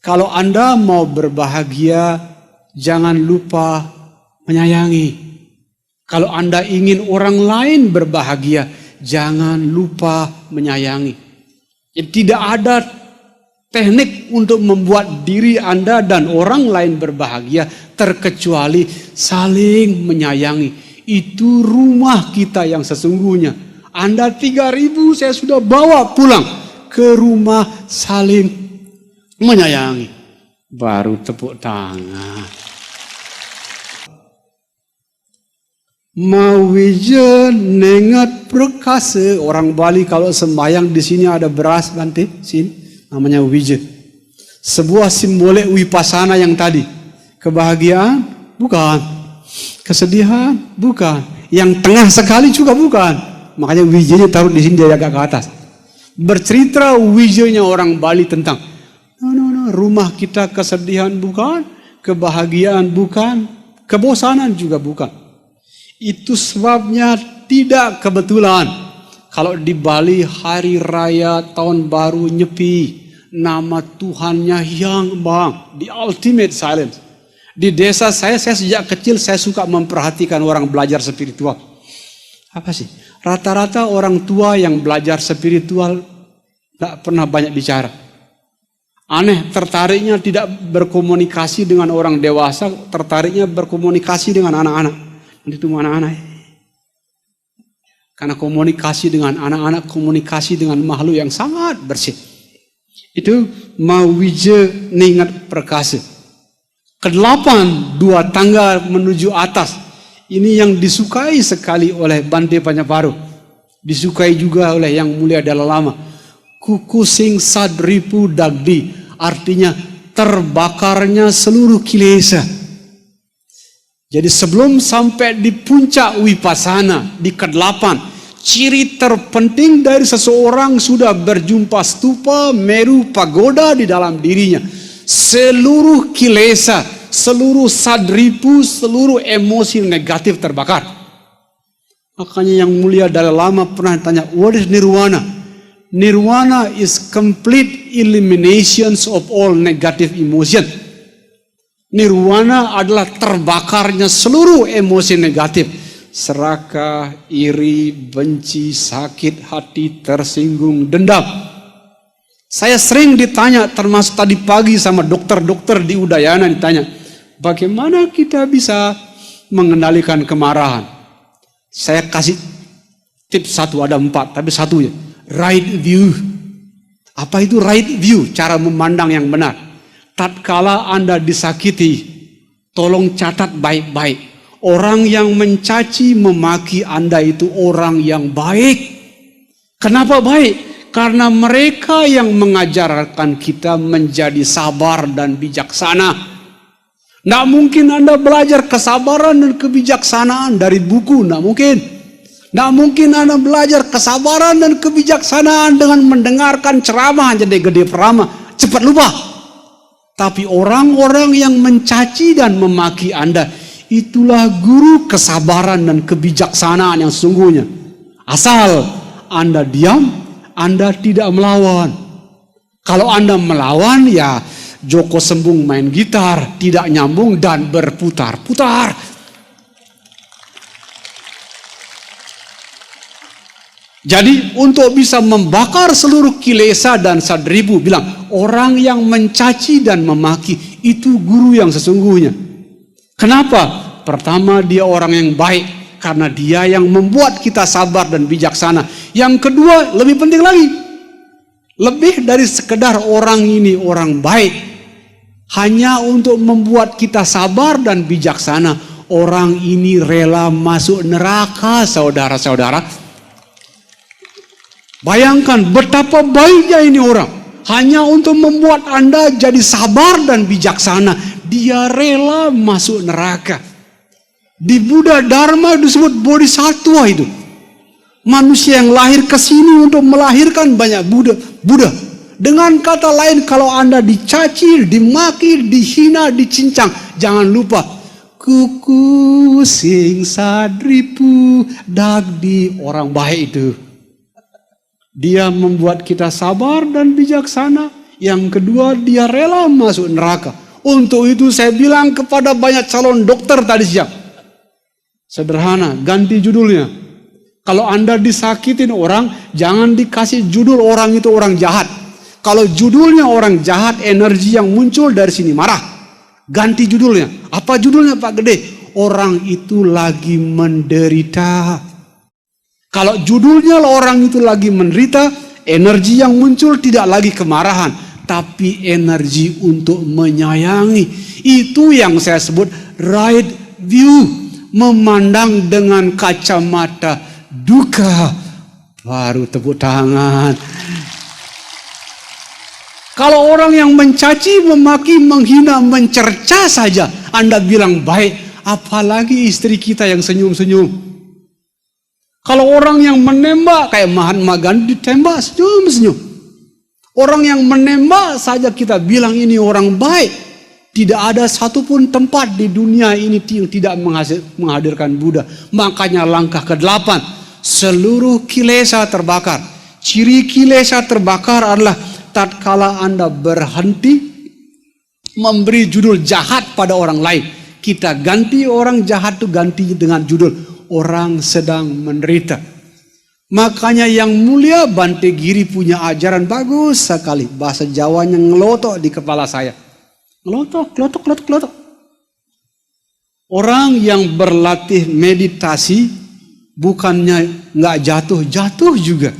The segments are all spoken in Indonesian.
Kalau Anda mau berbahagia, jangan lupa menyayangi. Kalau Anda ingin orang lain berbahagia, jangan lupa menyayangi. Jadi tidak ada teknik untuk membuat diri Anda dan orang lain berbahagia terkecuali saling menyayangi. Itu rumah kita yang sesungguhnya. Anda 3.000 saya sudah bawa pulang ke rumah saling menyayangi. Baru tepuk tangan. Mawija nengat perkasa. Orang Bali kalau sembahyang di sini ada beras nanti sini. Namanya wija. Sebuah simbolik wipasana yang tadi. Kebahagiaan? Bukan. Kesedihan? Bukan. Yang tengah sekali juga bukan. Makanya wijanya taruh di sini dia agak ke atas. Bercerita wijanya orang Bali tentang rumah kita kesedihan bukan, kebahagiaan bukan, kebosanan juga bukan. Itu sebabnya tidak kebetulan. Kalau di Bali hari raya tahun baru nyepi, nama Tuhannya Hyang Bang, the ultimate silence. Di desa saya sejak kecil saya suka memperhatikan orang belajar spiritual. Apa sih? Rata-rata orang tua yang belajar spiritual tidak pernah banyak bicara. Aneh, tertariknya tidak berkomunikasi dengan orang dewasa, tertariknya berkomunikasi dengan anak-anak. Itu anak-anak. Karena komunikasi dengan anak-anak, komunikasi dengan makhluk yang sangat bersih. Itu mawija ningat perkasa. Kedelapan, 2 tangga menuju atas. Ini yang disukai sekali oleh Bante Panyaparu. Disukai juga oleh Yang Mulia Dalai Lama. Kukusing sadripu dagdi. Artinya terbakarnya seluruh kilesa. Jadi sebelum sampai di puncak wipasana, di ke-8, ciri terpenting dari seseorang sudah berjumpa stupa, meru, pagoda di dalam dirinya. Seluruh kilesa, seluruh sadripu, seluruh emosi negatif terbakar. Makanya Yang Mulia Dalai Lama pernah tanya, what is nirwana? Nirwana is complete elimination of all negative emotion. Nirwana adalah terbakarnya seluruh emosi negatif. Serakah, iri, benci, sakit hati, tersinggung, dendam. Saya sering ditanya, termasuk tadi pagi sama dokter-dokter di Udayana ditanya, bagaimana kita bisa mengendalikan kemarahan? Saya kasih tips 1, ada 4, tapi 1 ya. Right view. Apa itu right view? Cara memandang yang benar. Tatkala Anda disakiti, tolong catat baik-baik. Orang yang mencaci, memaki Anda itu orang yang baik. Kenapa baik? Karena mereka yang mengajarkan kita menjadi sabar dan bijaksana. Tidak mungkin Anda belajar kesabaran dan kebijaksanaan dari buku, tidak mungkin. Tidak mungkin Anda belajar kesabaran dan kebijaksanaan dengan mendengarkan ceramah jadi gede perama, cepat lupa. Tapi orang-orang yang mencaci dan memaki Anda, itulah guru kesabaran dan kebijaksanaan yang sesungguhnya. Asal Anda diam, Anda tidak melawan. Kalau Anda melawan, ya Joko Sembung main gitar, tidak nyambung dan berputar-putar. Jadi untuk bisa membakar seluruh kilesa dan sadripu, bilang orang yang mencaci dan memaki itu guru yang sesungguhnya. Kenapa? Pertama, dia orang yang baik karena dia yang membuat kita sabar dan bijaksana. Yang kedua, lebih penting lagi, lebih dari sekedar orang ini orang baik, hanya untuk membuat kita sabar dan bijaksana, orang ini rela masuk neraka, saudara-saudara. Bayangkan betapa baiknya ini orang. Hanya untuk membuat Anda jadi sabar dan bijaksana, dia rela masuk neraka. Di Buddha Dharma disebut bodhisattva itu. Manusia yang lahir ke sini untuk melahirkan banyak Buddha. Dengan kata lain, kalau Anda dicaci, dimaki, dihina, dicincang, jangan lupa kuku sing sadripu dagdi, orang baik itu. Dia membuat kita sabar dan bijaksana. Yang kedua, dia rela masuk neraka. Untuk itu saya bilang kepada banyak calon dokter tadi siang, sederhana, ganti judulnya. Kalau Anda disakitin orang, jangan dikasih judul orang itu orang jahat. Kalau judulnya orang jahat, energi yang muncul dari sini marah. Ganti judulnya. Apa judulnya Pak Gede? Orang itu lagi menderita. Kalau judulnya orang itu lagi menderita, energi yang muncul tidak lagi kemarahan, tapi energi untuk menyayangi. Itu yang saya sebut right view, memandang dengan kacamata duka. Baru tepuk tangan. Kalau orang yang mencaci, memaki, menghina, mencerca saja Anda bilang baik, apalagi istri kita yang senyum-senyum. Kalau orang yang menembak, kayak Mahatma Gandhi ditembak, senyum-senyum. Orang yang menembak saja kita bilang ini orang baik. Tidak ada satupun tempat di dunia ini yang tidak menghadirkan Buddha. Makanya langkah ke-8, seluruh kilesa terbakar. Ciri kilesa terbakar adalah tatkala Anda berhenti memberi judul jahat pada orang lain. Kita ganti orang jahat itu ganti dengan judul orang sedang menderita. Makanya yang mulia Bante Giri punya ajaran bagus sekali. Bahasa Jawanya ngelotok di kepala saya. Ngelotok, klotok. Orang yang berlatih meditasi bukannya nggak jatuh juga.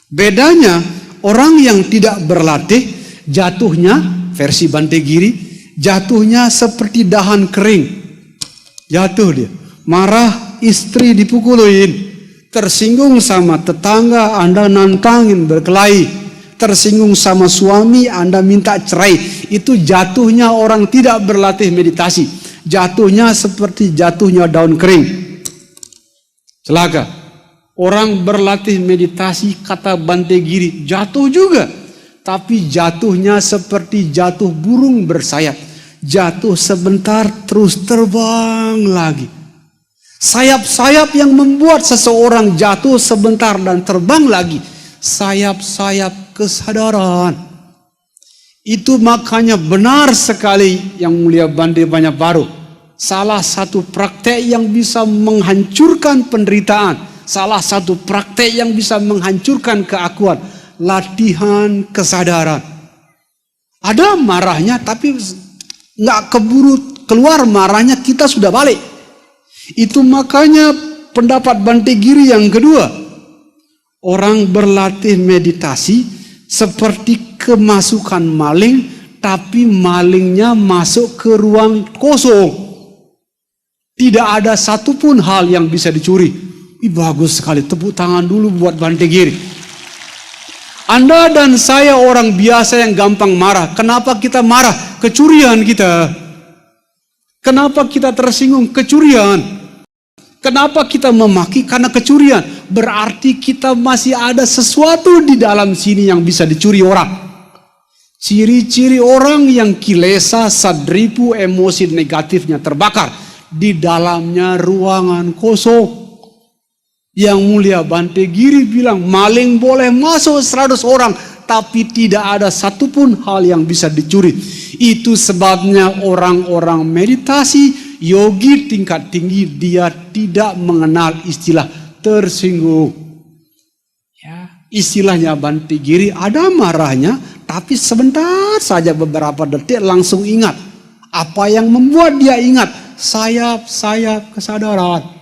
Bedanya orang yang tidak berlatih jatuhnya versi Bante Giri, jatuhnya seperti dahan kering. Jatuh dia. Marah, istri dipukulin, tersinggung sama tetangga, Anda nantangin berkelahi, tersinggung sama suami, Anda minta cerai. Itu jatuhnya orang tidak berlatih meditasi. Jatuhnya seperti jatuhnya daun kering. Celaka. Orang berlatih meditasi, kata Bante Giri, jatuh juga. Tapi jatuhnya seperti jatuh burung bersayap. Jatuh sebentar terus terbang lagi. Sayap-sayap yang membuat seseorang jatuh sebentar dan terbang lagi. Sayap-sayap kesadaran. Itu makanya benar sekali yang mulia Bante Banyak-Baru. Salah satu praktek yang bisa menghancurkan penderitaan. Salah satu praktek yang bisa menghancurkan keakuan. Latihan kesadaran. Ada marahnya tapi nggak keburu keluar marahnya, kita sudah balik. Itu makanya pendapat Bante Giri yang kedua. Orang berlatih meditasi seperti kemasukan maling, tapi malingnya masuk ke ruang kosong. Tidak ada satupun hal yang bisa dicuri. Bagus sekali, tepuk tangan dulu buat Bante Giri. Anda dan saya orang biasa yang gampang marah. Kenapa kita marah? Kecurian kita. Kenapa kita tersinggung? Kecurian. Kenapa kita memaki? Karena kecurian. Berarti kita masih ada sesuatu di dalam sini yang bisa dicuri orang. Ciri-ciri orang yang kilesa, sadripu, emosi negatifnya terbakar. Di dalamnya ruangan kosong. Yang mulia Bante Giri bilang, maling boleh masuk 100 orang, tapi tidak ada satupun hal yang bisa dicuri. Itu sebabnya orang-orang meditasi, yogi tingkat tinggi, dia tidak mengenal istilah tersinggung. Ya, istilahnya Bante Giri ada marahnya, tapi sebentar saja beberapa detik langsung ingat. Apa yang membuat dia ingat? Sayap-sayap kesadaran.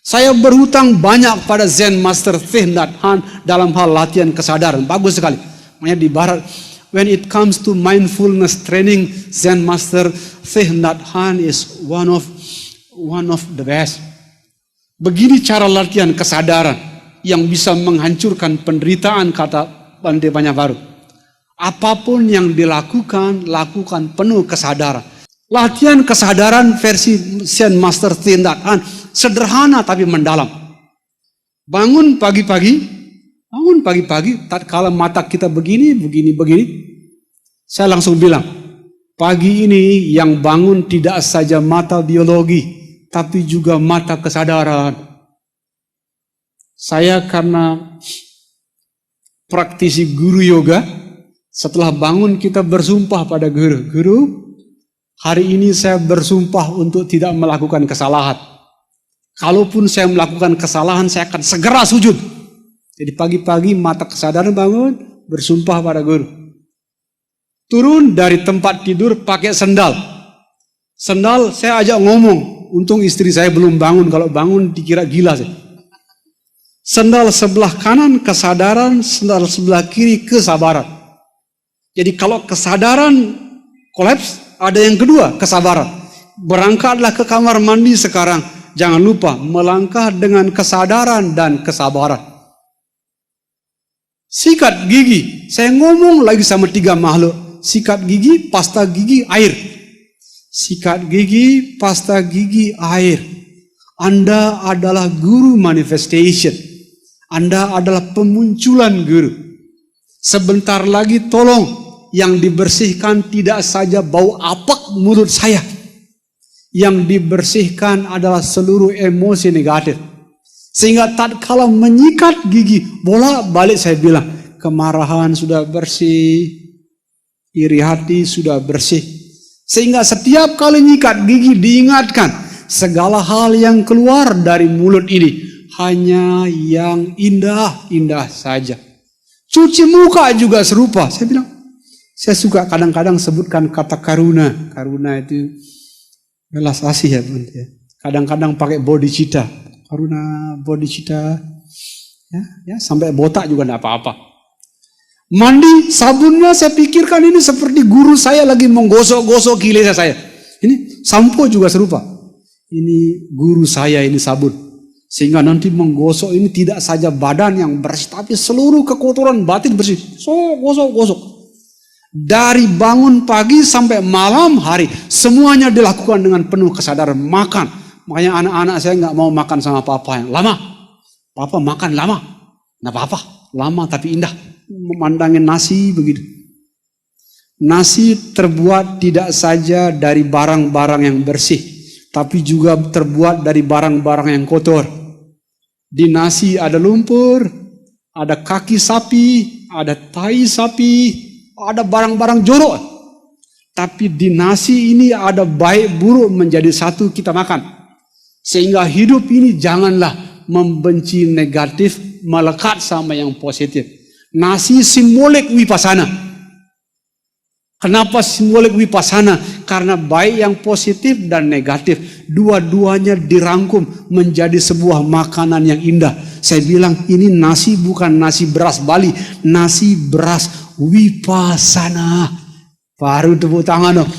Saya berhutang banyak pada Zen Master Thich Nhat Hanh dalam hal latihan kesadaran. Bagus sekali. Makanya di barat, when it comes to mindfulness training, Zen Master Thich Nhat Hanh is one of the best. Begini cara latihan kesadaran yang bisa menghancurkan penderitaan, kata Bante Banyak-Baru. Apapun yang dilakukan, lakukan penuh kesadaran. Latihan kesadaran versi Zen Master Thich Nhat Hanh sederhana tapi mendalam. Bangun pagi-pagi, tatkala mata kita begini. Saya langsung bilang, pagi ini yang bangun tidak saja mata biologi, tapi juga mata kesadaran. Saya karena praktisi guru yoga, Setelah bangun kita bersumpah pada guru. Guru, hari ini saya bersumpah untuk tidak melakukan kesalahan. Kalaupun saya melakukan kesalahan, saya akan segera sujud. Jadi pagi-pagi mata kesadaran bangun, bersumpah pada guru. Turun dari tempat tidur pakai sendal. Sendal saya ajak ngomong. Untung istri saya belum bangun. Kalau bangun dikira gila saya. Sendal sebelah kanan kesadaran, sendal sebelah kiri kesabaran. Jadi kalau kesadaran kolaps, ada yang kedua, kesabaran. Berangkatlah ke kamar mandi sekarang. Jangan lupa melangkah dengan kesadaran dan kesabaran. Sikat gigi. Saya ngomong lagi sama 3 makhluk. Sikat gigi, pasta gigi, air. Sikat gigi, pasta gigi, air. Anda adalah guru manifestation. Anda adalah pemunculan guru. Sebentar lagi tolong yang dibersihkan tidak saja bau apek mulut saya. Yang dibersihkan adalah seluruh emosi negatif. Sehingga tatkala menyikat gigi, bolak-balik saya bilang, kemarahan sudah bersih, iri hati sudah bersih. Sehingga setiap kali nyikat gigi diingatkan, segala hal yang keluar dari mulut ini hanya yang indah-indah saja. Cuci muka juga serupa. Saya bilang, saya suka kadang-kadang sebutkan kata karuna. Karuna itu belas asih ya, teman. Kadang-kadang pakai bodhicitta. Karuna, bodhicitta. Ya, sampai botak juga tidak apa-apa. Mandi, sabunnya saya pikirkan ini seperti guru saya lagi menggosok-gosok gile saya. Ini sampo juga serupa. Ini guru saya, ini sabun. Sehingga nanti menggosok ini tidak saja badan yang bersih, tapi seluruh kekotoran batin bersih. So, gosok-gosok. Dari bangun pagi sampai malam hari, semuanya dilakukan dengan penuh kesadaran. Makan. Makanya anak-anak saya nggak mau makan sama papa yang lama. Papa makan lama. Nggak apa-apa. Lama tapi indah. Memandangin nasi begitu. Nasi terbuat tidak saja dari barang-barang yang bersih, tapi juga terbuat dari barang-barang yang kotor. Di nasi ada lumpur, ada kaki sapi, ada tai sapi, ada barang-barang jorok. Tapi di nasi ini ada baik buruk menjadi satu kita makan. Sehingga hidup ini janganlah membenci negatif, melekat sama yang positif. Nasi simbolik wipasana. Kenapa simbolik wipasana? Karena baik yang positif dan negatif, dua-duanya dirangkum menjadi sebuah makanan yang indah. Saya bilang ini nasi bukan nasi beras Bali, nasi beras wipasana. Baru tepuk tangan dong.